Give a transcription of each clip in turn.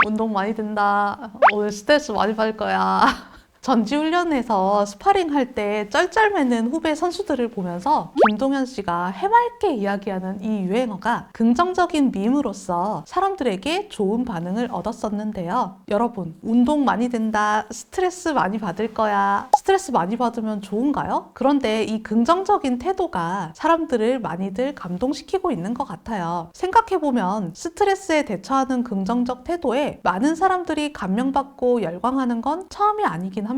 운동 많이 된다. 오늘 스트레스 많이 받을 거야. 전지훈련에서 스파링 할 때 쩔쩔매는 후배 선수들을 보면서 김동현 씨가 해맑게 이야기하는 이 유행어가 긍정적인 밈으로서 사람들에게 좋은 반응을 얻었었는데요. 여러분, 운동 많이 된다, 스트레스 많이 받을 거야. 스트레스 많이 받으면 좋은가요? 그런데 이 긍정적인 태도가 사람들을 많이들 감동시키고 있는 것 같아요. 생각해보면 스트레스에 대처하는 긍정적 태도에 많은 사람들이 감명받고 열광하는 건 처음이 아니긴 합니다.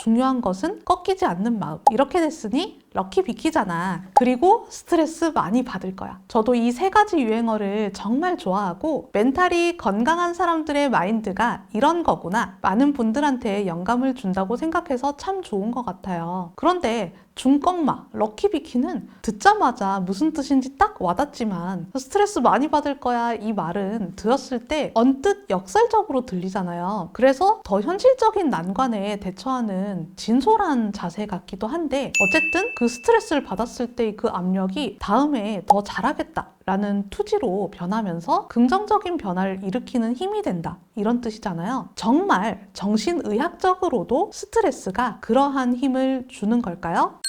중요한 것은 꺾이지 않는 마음. 이렇게 됐으니 럭키 비키잖아. 그리고 스트레스 많이 받을 거야. 저도 이 세 가지 유행어를 정말 좋아하고 멘탈이 건강한 사람들의 마인드가 이런 거구나. 많은 분들한테 영감을 준다고 생각해서 참 좋은 것 같아요. 그런데 중꺾마, 럭키 비키는 듣자마자 무슨 뜻인지 딱 와닿지만 스트레스 많이 받을 거야 이 말은 들었을 때 언뜻 역설적으로 들리잖아요. 그래서 더 현실적인 난관에 대처하는 진솔한 자세 같기도 한데 어쨌든 그 스트레스를 받았을 때 그 압력이 다음에 더 잘하겠다 라는 투지로 변하면서 긍정적인 변화를 일으키는 힘이 된다. 이런 뜻이잖아요. 정말 정신의학적으로도 스트레스가 그러한 힘을 주는 걸까요?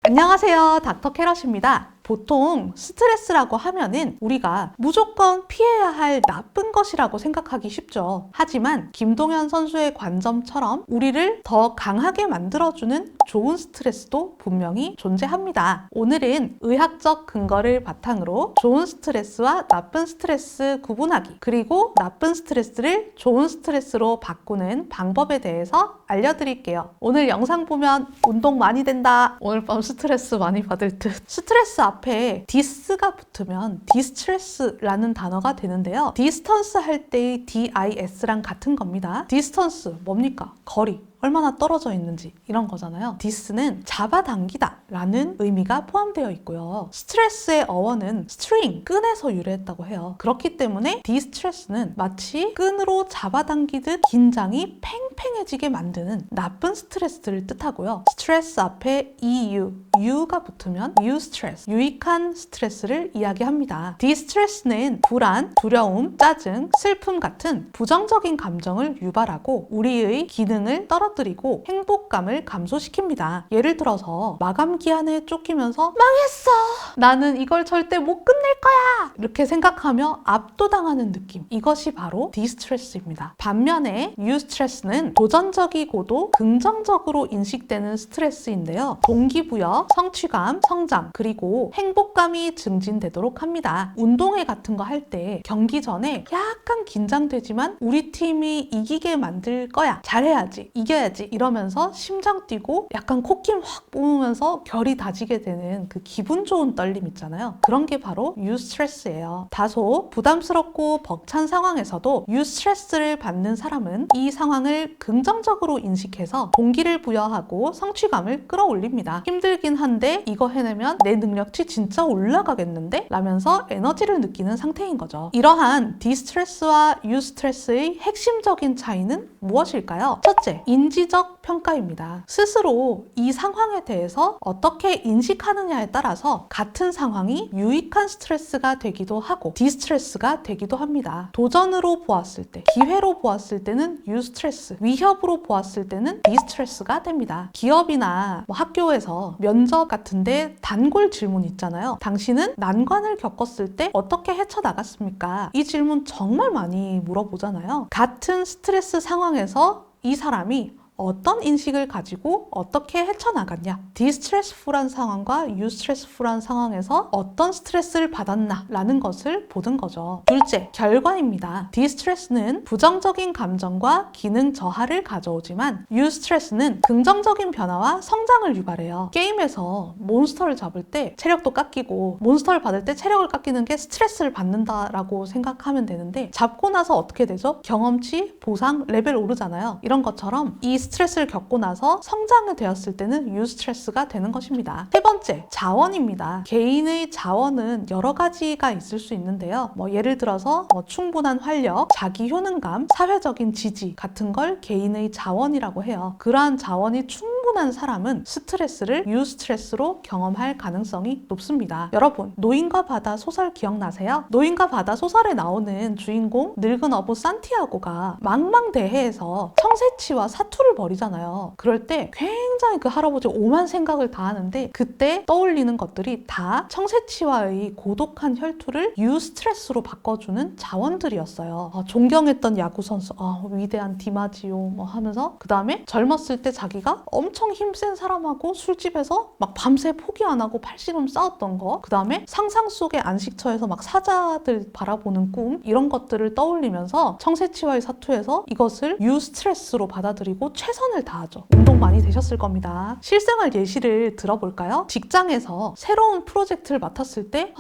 안녕하세요. 닥터 캐럿입니다. 보통 스트레스라고 하면은 우리가 무조건 피해야 할 나쁜 것이라고 생각하기 쉽죠. 하지만 김동현 선수의 관점처럼 우리를 더 강하게 만들어주는 좋은 스트레스도 분명히 존재합니다. 오늘은 의학적 근거를 바탕으로 좋은 스트레스와 나쁜 스트레스 구분하기, 그리고 나쁜 스트레스를 좋은 스트레스로 바꾸는 방법에 대해서 알려드릴게요. 오늘 영상 보면 운동 많이 된다. 오늘 밤 스트레스 많이 받을 듯. 스트레스 앞에 디스가 붙으면 디스트레스라는 단어가 되는데요. 디스턴스 할 때의 DIS랑 같은 겁니다. 디스턴스 뭡니까? 거리. 얼마나 떨어져 있는지 이런 거잖아요. 디스는 잡아당기다 라는 의미가 포함되어 있고요. 스트레스의 어원은 스트링, 끈에서 유래했다고 해요. 그렇기 때문에 디스트레스는 마치 끈으로 잡아당기듯 긴장이 팽팽해지게 만드는 나쁜 스트레스를 뜻하고요. 스트레스 앞에 U가 붙으면 유스트레스, 유익한 스트레스를 이야기합니다. 디스트레스는 불안, 두려움, 짜증, 슬픔 같은 부정적인 감정을 유발하고 우리의 기능을 떨어뜨리고 행복감을 감소시킵니다. 예를 들어서 마감 기한에 쫓기면서 망했어! 나는 이걸 절대 못 끝낼 거야! 이렇게 생각하며 압도당하는 느낌. 이것이 바로 디스트레스입니다. 반면에 유스트레스는 도전적이고도 긍정적으로 인식되는 스트레스인데요. 동기부여, 성취감, 성장, 그리고 행복감이 증진되도록 합니다. 운동회 같은 거 할 때 경기 전에 약간 긴장되지만 우리 팀이 이기게 만들 거야. 잘해야지. 이겨야지. 이러면서 심장 뛰고 약간 콧김 확 뽑으면서 결이 다지게 되는 그 기분 좋은 떨림 있잖아요. 그런 게 바로 유스트레스예요. 다소 부담스럽고 벅찬 상황에서도 유스트레스를 받는 사람은 이 상황을 긍정적으로 인식해서 동기를 부여하고 성취감을 끌어올립니다. 힘들긴 한데 이거 해내면 내 능력치 진짜 올라가겠는데? 라면서 에너지를 느끼는 상태인 거죠. 이러한 디스트레스와 유스트레스의 핵심적인 차이는 무엇일까요? 첫째, 인지적 평가입니다. 스스로 이 상황에 대해서 어떻게 인식하느냐에 따라서 같은 상황이 유익한 스트레스가 되기도 하고 디스트레스가 되기도 합니다. 도전으로 보았을 때, 기회로 보았을 때는 유스트레스, 위협으로 보았을 때는 디스트레스가 됩니다. 기업이나 학교에서 면접 같은데 단골 질문 있잖아요. 당신은 난관을 겪었을 때 어떻게 헤쳐나갔습니까? 이 질문 정말 많이 물어보잖아요. 같은 스트레스 상황에서 이 사람이 어떤 인식을 가지고 어떻게 헤쳐나갔냐, 디스트레스풀한 상황과 유스트레스풀한 상황에서 어떤 스트레스를 받았나 라는 것을 보는 거죠. 둘째, 결과입니다. 디스트레스는 부정적인 감정과 기능 저하를 가져오지만 유스트레스는 긍정적인 변화와 성장을 유발해요. 게임에서 몬스터를 잡을 때 체력도 깎이고 몬스터를 받을 때 체력을 깎이는 게 스트레스를 받는다라고 생각하면 되는데 잡고 나서 어떻게 되죠? 경험치, 보상, 레벨 오르잖아요. 이런 것처럼 이 스트레스를 겪고 나서 성장이 되었을 때는 유스트레스가 되는 것입니다. 세 번째, 자원입니다. 개인의 자원은 여러 가지가 있을 수 있는데요. 예를 들어서 충분한 활력, 자기 효능감, 사회적인 지지 같은 걸 개인의 자원이라고 해요. 그러한 자원이 충분히 충분한 사람은 스트레스를 유스트레스로 경험할 가능성이 높습니다. 여러분, 노인과 바다 소설 기억나세요? 노인과 바다 소설에 나오는 주인공 늙은 어부 산티아고가 망망대해에서 청새치와 사투를 벌이잖아요. 그럴 때 굉장히 그 할아버지 오만 생각을 다 하는데 그때 떠올리는 것들이 다 청새치와의 고독한 혈투를 유스트레스로 바꿔주는 자원들이었어요. 존경했던 야구선수, 위대한 디마지오 뭐 하면서 그 다음에 젊었을 때 자기가 엄청 힘센 사람하고 술집에서 막 밤새 포기 안 하고 팔씨름 싸웠던 거, 그 다음에 상상 속의 안식처에서 막 사자들 바라보는 꿈, 이런 것들을 떠올리면서 청새치와의 사투에서 이것을 유스트레스로 받아들이고 최선을 다하죠. 운동 많이 되셨을 겁니다. 실생활 예시를 들어볼까요? 직장에서 새로운 프로젝트를 맡았을 때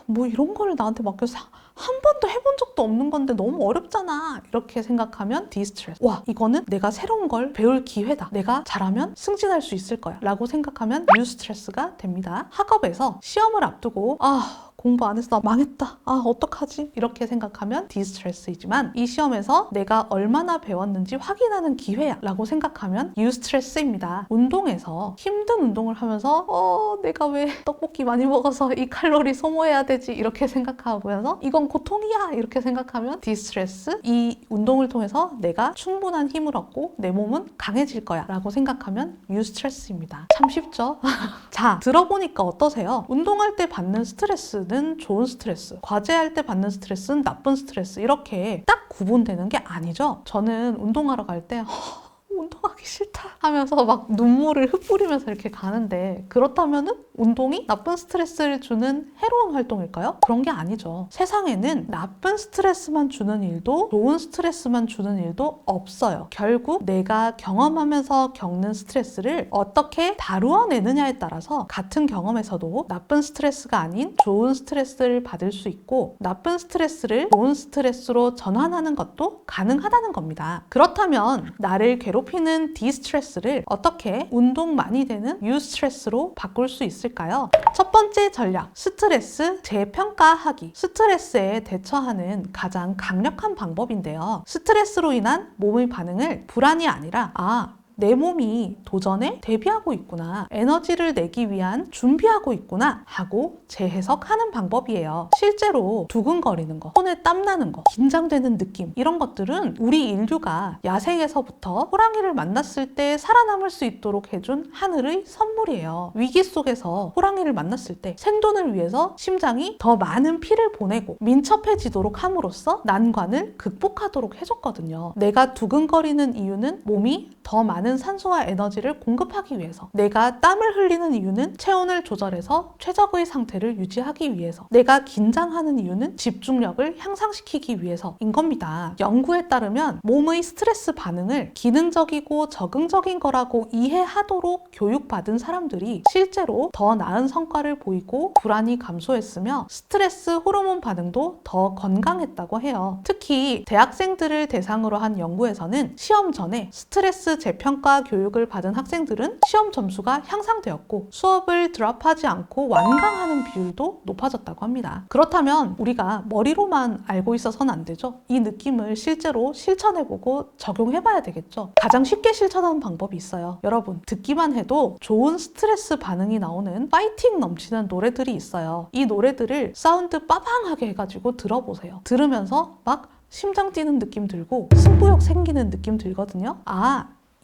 뭐 이런 걸 나한테 맡겨서 한 번도 해본 적도 없는 건데 너무 어렵잖아, 이렇게 생각하면 디스트레스. 와, 이거는 내가 새로운 걸 배울 기회다, 내가 잘하면 승진할 수 있을 거야 라고 생각하면 유스트레스가 됩니다. 학업에서 시험을 앞두고 공부 안 해서 나 망했다, 어떡하지, 이렇게 생각하면 디스트레스이지만 이 시험에서 내가 얼마나 배웠는지 확인하는 기회야 라고 생각하면 유스트레스입니다. 운동에서 힘든 운동을 하면서 내가 왜 떡볶이 많이 먹어서 이 칼로리 소모해야 되지, 이렇게 생각하면서 이건 고통이야, 이렇게 생각하면 디스트레스. 이 운동을 통해서 내가 충분한 힘을 얻고 내 몸은 강해질 거야 라고 생각하면 유스트레스입니다. 참 쉽죠? 자, 들어보니까 어떠세요? 운동할 때 받는 스트레스는 좋은 스트레스, 과제할 때 받는 스트레스는 나쁜 스트레스, 이렇게 딱 구분되는 게 아니죠. 저는 운동하러 갈 때 운동하기 싫다 하면서 막 눈물을 흩뿌리면서 이렇게 가는데, 그렇다면은 운동이 나쁜 스트레스를 주는 해로운 활동일까요? 그런 게 아니죠. 세상에는 나쁜 스트레스만 주는 일도 좋은 스트레스만 주는 일도 없어요. 결국 내가 경험하면서 겪는 스트레스를 어떻게 다루어내느냐에 따라서 같은 경험에서도 나쁜 스트레스가 아닌 좋은 스트레스를 받을 수 있고, 나쁜 스트레스를 좋은 스트레스로 전환하는 것도 가능하다는 겁니다. 그렇다면 나를 괴롭히는 디스트레스를 어떻게 운동 많이 되는 유스트레스로 바꿀 수 있을까요? 첫 번째 전략, 스트레스 재평가하기. 스트레스에 대처하는 가장 강력한 방법인데요. 스트레스로 인한 몸의 반응을 불안이 아니라 내 몸이 도전에 대비하고 있구나, 에너지를 내기 위한 준비하고 있구나 하고 재해석하는 방법이에요. 실제로 두근거리는 거, 손에 땀나는 거, 긴장되는 느낌, 이런 것들은 우리 인류가 야생에서부터 호랑이를 만났을 때 살아남을 수 있도록 해준 하늘의 선물이에요. 위기 속에서 호랑이를 만났을 때 생존을 위해서 심장이 더 많은 피를 보내고 민첩해지도록 함으로써 난관을 극복하도록 해줬거든요. 내가 두근거리는 이유는 몸이 더 많은 산소와 에너지를 공급하기 위해서, 내가 땀을 흘리는 이유는 체온을 조절해서 최적의 상태를 유지하기 위해서, 내가 긴장하는 이유는 집중력을 향상시키기 위해서인 겁니다. 연구에 따르면 몸의 스트레스 반응을 기능적이고 적응적인 거라고 이해하도록 교육받은 사람들이 실제로 더 나은 성과를 보이고 불안이 감소했으며 스트레스 호르몬 반응도 더 건강했다고 해요. 특히 대학생들을 대상으로 한 연구에서는 시험 전에 스트레스 재평가 교육을 받은 학생들은 시험 점수가 향상되었고 수업을 드랍하지 않고 완강하는 비율도 높아졌다고 합니다. 그렇다면 우리가 머리로만 알고 있어서는 안 되죠. 이 느낌을 실제로 실천해보고 적용해봐야 되겠죠. 가장 쉽게 실천하는 방법이 있어요. 여러분, 듣기만 해도 좋은 스트레스 반응이 나오는 파이팅 넘치는 노래들이 있어요. 이 노래들을 사운드 빠방하게 해가지고 들어보세요. 들으면서 막 심장 뛰는 느낌 들고 승부욕 생기는 느낌 들거든요.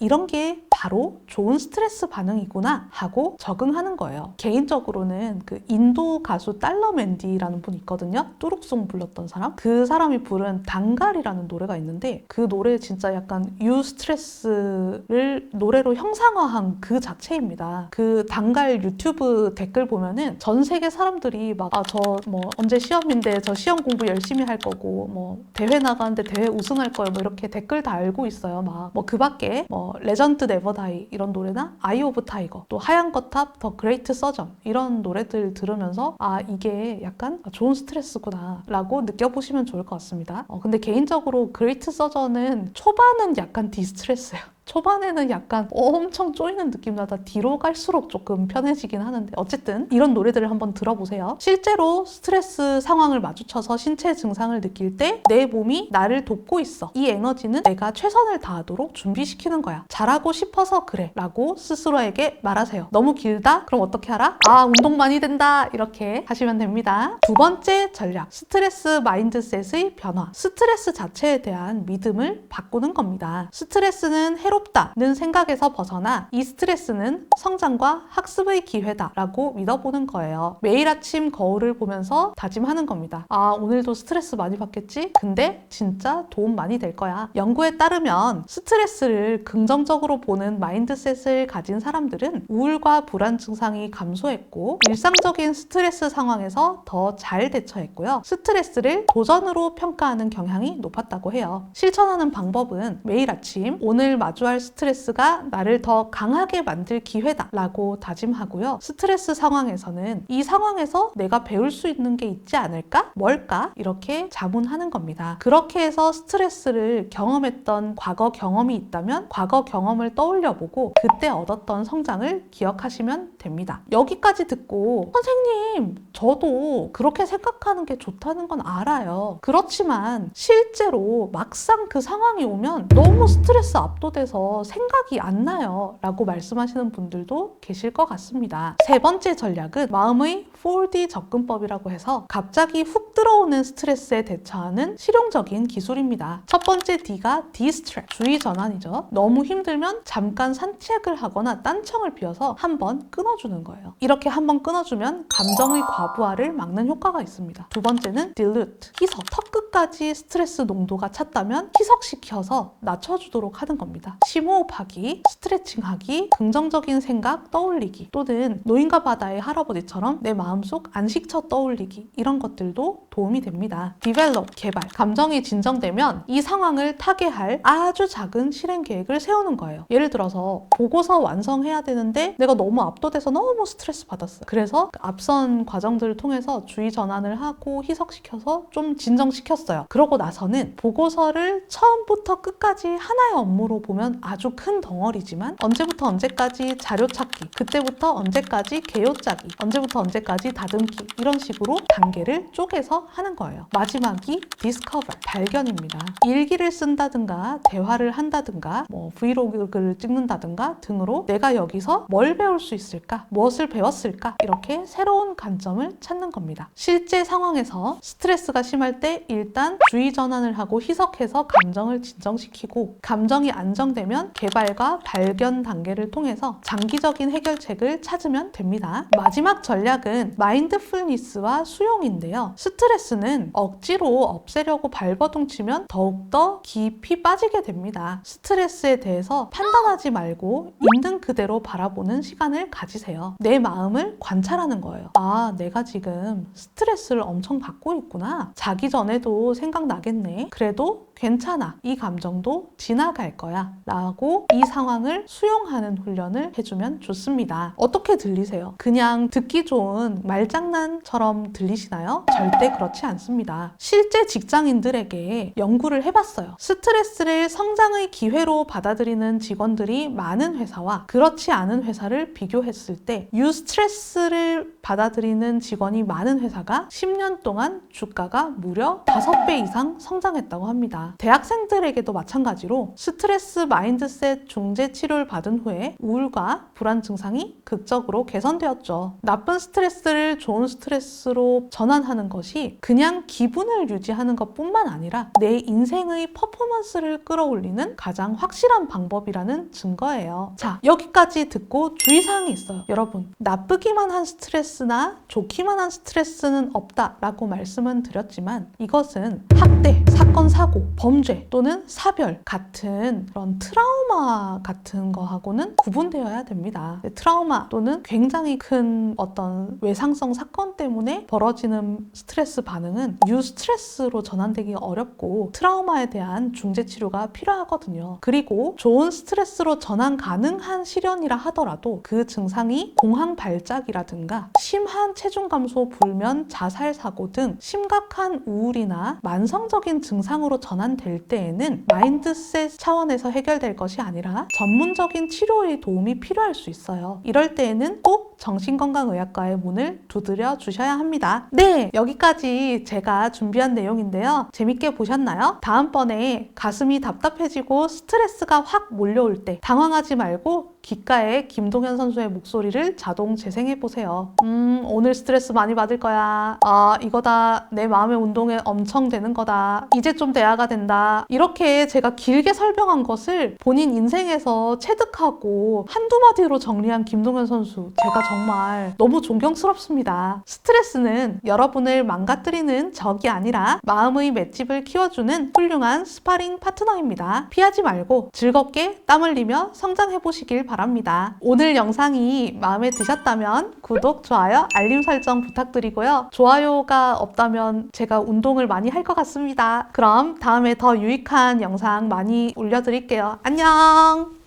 이런 게 바로 좋은 스트레스 반응이구나 하고 적응하는 거예요. 개인적으로는 그 인도 가수 달러 맨디라는 분이 있거든요. 뚜룩송 불렀던 사람. 그 사람이 부른 단갈이라는 노래가 있는데 그 노래 진짜 약간 유스트레스를 노래로 형상화한 그 자체입니다. 그 단갈 유튜브 댓글 보면은 전 세계 사람들이 막 저 뭐 언제 시험인데 저 시험 공부 열심히 할 거고 뭐 대회 나가는데 대회 우승할 거예요. 뭐 이렇게 댓글 다 알고 있어요. 막 뭐 그 밖에 뭐 레전드 네버 다이 이런 노래나 아이 오브 타이거, 또 하얀 거탑, 더 그레이트 서전, 이런 노래들 들으면서 이게 약간 좋은 스트레스구나 라고 느껴보시면 좋을 것 같습니다. 근데 개인적으로 그레이트 서전은 초반은 약간 디스트레스예요. 초반에는 약간 엄청 쪼이는 느낌 나다 뒤로 갈수록 조금 편해지긴 하는데 어쨌든 이런 노래들을 한번 들어보세요. 실제로 스트레스 상황을 마주쳐서 신체 증상을 느낄 때 내 몸이 나를 돕고 있어. 이 에너지는 내가 최선을 다하도록 준비시키는 거야. 잘하고 싶어서 그래 라고 스스로에게 말하세요. 너무 길다? 그럼 어떻게 하라? 아, 운동 많이 된다 이렇게 하시면 됩니다. 두 번째 전략, 스트레스 마인드셋의 변화. 스트레스 자체에 대한 믿음을 바꾸는 겁니다. 스트레스는 해롭다는 생각에서 벗어나 이 스트레스는 성장과 학습의 기회다 라고 믿어보는 거예요. 매일 아침 거울을 보면서 다짐하는 겁니다. 아, 오늘도 스트레스 많이 받겠지? 근데 진짜 도움 많이 될 거야. 연구에 따르면 스트레스를 긍정적으로 보는 마인드셋을 가진 사람들은 우울과 불안 증상이 감소했고 일상적인 스트레스 상황에서 더 잘 대처했고요. 스트레스를 도전으로 평가하는 경향이 높았다고 해요. 실천하는 방법은 매일 아침 오늘 마주할 스트레스가 나를 더 강하게 만들 기회다 라고 다짐하고요. 스트레스 상황에서는 이 상황에서 내가 배울 수 있는 게 있지 않을까? 뭘까? 이렇게 자문하는 겁니다. 그렇게 해서 스트레스를 경험했던 과거 경험이 있다면 과거 경험을 떠올려보고 그때 얻었던 성장을 기억하시면 됩니다. 여기까지 듣고 선생님, 저도 그렇게 생각하는 게 좋다는 건 알아요. 그렇지만 실제로 막상 그 상황이 오면 너무 스트레스 압도돼서 생각이 안 나요 라고 말씀하시는 분들도 계실 것 같습니다. 세 번째 전략은 마음의 4D 접근법이라고 해서 갑자기 훅 들어오는 스트레스에 대처하는 실용적인 기술입니다. 첫 번째 D가 디스트랙, 주의 전환이죠. 너무 힘들면 잠깐 산책을 하거나 딴청을 피워서 한번 끊어주는 거예요. 이렇게 한번 끊어주면 감정의 과부하를 막는 효과가 있습니다. 두 번째는 dilute, 희석, 턱끝까지 스트레스 농도가 찼다면 희석시켜서 낮춰주도록 하는 겁니다. 심호흡하기, 스트레칭하기, 긍정적인 생각 떠올리기, 또는 노인과 바다의 할아버지처럼 내 마음속 안식처 떠올리기, 이런 것들도 도움이 됩니다. develop, 개발, 감정이 진정되면 이 상황을 타개할 아주 작은 실행 계획을 세우는 거예요. 예를 들어서 보고서 완성해야 되는데 내가 너무 압도돼서 너무 스트레스 받았어요. 그래서 앞선 과정들을 통해서 주의 전환을 하고 희석시켜서 좀 진정시켰어요. 그러고 나서는 보고서를 처음부터 끝까지 하나의 업무로 보면 아주 큰 덩어리지만 언제부터 언제까지 자료 찾기, 그때부터 언제까지 개요 짜기, 언제부터 언제까지 다듬기, 이런 식으로 단계를 쪼개서 하는 거예요. 마지막이 discover, 발견입니다. 일기를 쓴다든가 대화를 한다든가 브이로그를 찍는다든가 등으로 내가 여기서 뭘 배울 수 있을까? 무엇을 배웠을까? 이렇게 새로운 관점을 찾는 겁니다. 실제 상황에서 스트레스가 심할 때 일단 주의 전환을 하고 희석해서 감정을 진정시키고 감정이 안정되면 개발과 발견 단계를 통해서 장기적인 해결책을 찾으면 됩니다. 마지막 전략은 마인드풀니스와 수용인데요. 스트레스는 억지로 없애려고 발버둥치면 더욱더 깊이 빠지게 됩니다. 스트레스에 대해서 판단하지 말고 있는 그대로 바라보는 시간을 가지세요. 내 마음을 관찰하는 거예요. 아, 내가 지금 스트레스를 엄청 받고 있구나. 자기 전에도 생각나겠네. 그래도 괜찮아. 이 감정도 지나갈 거야. 라고 이 상황을 수용하는 훈련을 해주면 좋습니다. 어떻게 들리세요? 그냥 듣기 좋은 말장난처럼 들리시나요? 절대 그렇지 않습니다. 실제 직장인들에게 연구를 해봤어요. 스트레스를 성장의 기회로 받아들이는 직원들이 많은 회사와 그렇지 않은 회사를 비교했을 때 유스트레스를 받아들이는 직원이 많은 회사가 10년 동안 주가가 무려 5배 이상 성장했다고 합니다. 대학생들에게도 마찬가지로 스트레스 마인드셋 중재 치료를 받은 후에 우울과 불안 증상이 극적으로 개선되었죠. 나쁜 스트레스를 좋은 스트레스로 전환하는 것이 그냥 기분을 유지하는 것뿐만 아니라 내 인생의 퍼포먼스를 끌어올리는 가장 확실한 방법이라는 증거예요. 자, 여기까지 듣고 주의사항이 있어요. 여러분, 나쁘기만 한 스트레스나 좋기만 한 스트레스는 없다라고 말씀은 드렸지만 이것은 학대, 사건, 사고, 범죄 또는 사별 같은 그런 트라우마 같은 거하고는 구분되어야 됩니다. 트라우마 또는 굉장히 큰 어떤 외상성 사건 때문에 벌어지는 스트레스 반응은 유스트레스로 전환되기 어렵고 트라우마에 대한 중재 치료가 필요하거든요. 그리고 좋은 스트레스로 전환 가능한 실현이라 하더라도 그 증상이 공황 발작이라든가 심한 체중 감소, 불면, 자살 사고 등 심각한 우울이나 만성적인 증상 영상으로 전환될 때에는 마인드셋 차원에서 해결될 것이 아니라 전문적인 치료의 도움이 필요할 수 있어요. 이럴 때에는 꼭 정신건강의학과의 문을 두드려 주셔야 합니다. 네, 여기까지 제가 준비한 내용인데요. 재밌게 보셨나요? 다음번에 가슴이 답답해지고 스트레스가 확 몰려올 때 당황하지 말고 귓가에 김동현 선수의 목소리를 자동 재생해보세요. 오늘 스트레스 많이 받을 거야. 아, 이거다. 내 마음의 운동에 엄청 되는 거다. 이제 좀 대화가 된다. 이렇게 제가 길게 설명한 것을 본인 인생에서 체득하고 한두 마디로 정리한 김동현 선수. 제가 정말 너무 존경스럽습니다. 스트레스는 여러분을 망가뜨리는 적이 아니라 마음의 맷집을 키워주는 훌륭한 스파링 파트너입니다. 피하지 말고 즐겁게 땀 흘리며 성장해보시길 바랍니다. 오늘 영상이 마음에 드셨다면 구독, 좋아요, 알림 설정 부탁드리고요. 좋아요가 없다면 제가 운동을 많이 할 것 같습니다. 그럼 다음에 더 유익한 영상 많이 올려드릴게요. 안녕!